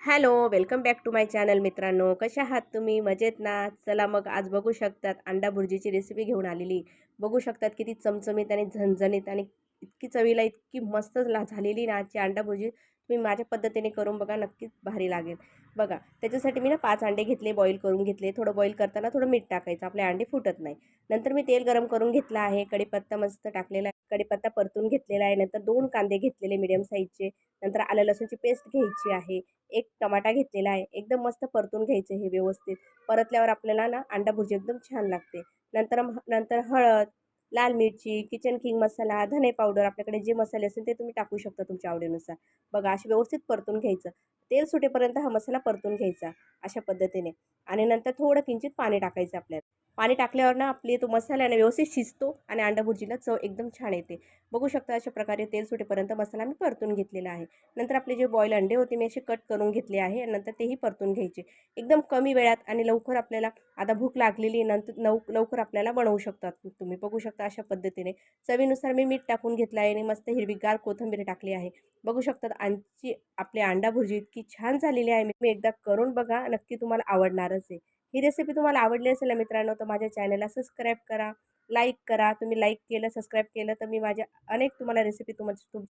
Hello, welcome back to my channel मित्रांनो. कशा आहात तुम्ही? मजेत ना? चला मग आज बघू शकतात अंडा भुर्जीची रेसिपी घेऊन आलेली. बघू शकतात किती चमचमीत आणि झणझणीत आणि इतकी चवीला इतकी मस्त झालेली ना आजची अंडा भुर्जी. तुम्ही माझ्या पद्धतीने करून बघा, नक्कीच भारी लागेल. बघा, त्याच्यासाठी मी ना 5 अंडे घेतले, बॉईल करून घेतले. थोडं बॉईल करताना थोडं मीठ टाकायचं, आपले अंडे फुटत नाही. नंतर मी तेल गरम करून घेतलं आहे, कढीपत्ता मस्त टाकलेला आहे, कढीपत्ता परतून घेतलेला आहे. नंतर 2 कांदे घेतलेले मीडियम साईजचे. नंतर आलं लसूणची पेस्ट घ्यायची आहे. एक टमाटा घेतलेला आहे. एकदम मस्त परतून घ्यायचं हे व्यवस्थित. परतल्यावर आपल्याला ना अंडा भुर्जी एकदम छान लागते. नंतर हळद, लाल मिरची, किचन किंग मसाला, धने पावडर आपल्याकडे जे मसाले असेल ते तुम्ही टाकू शकता तुमच्या आवडीनुसार. बघा असे व्यवस्थित परतून घ्यायचं. तेल सुटेपर्यंत हा मसाला परतून घ्यायचा अशा पद्धतीने आणि नंतर थोडं किंचित पाणी टाकायचं आपल्याला. पाणी टाकल्यावर ना आपली तो मसाला आहे व्यवस्थित शिजतो आणि अंडा भुर्जीला चव एकदम छान येते. बघू शकता अशा प्रकारे तेल सुटेपर्यंत मसाला मी परतून घेतलेला आहे. नंतर आपले जे बॉईल अंडे होते मी असे कट करून घेतले आहे आणि नंतर तेही परतून घ्यायचे. एकदम कमी वेळात आणि लवकर आपल्याला आता भूक लागलेली नंतर लवकर आपल्याला बनवू शकतात तुम्ही. बघू शकता अशा पद्धतीने. चवीनुसार मी मीठ टाकून घेतलं आहे आणि मस्त हिरवीगार कोथिंबीर टाकली आहे. बघू शकतात आपली अंडा भुर्जी इतकी छान झालेली आहे. मी एकदा करून बघा, नक्की तुम्हाला आवडणारच आहे. ही रेसिपी तुम्हाला आवडली असेल ना मित्रांनो, तर माझ्या चॅनलला सबस्क्राईब करा, लाईक करा. तुम्ही लाईक केलं, सबस्क्राईब केलं तर मी माझ्या अनेक तुम्हाला रेसिपी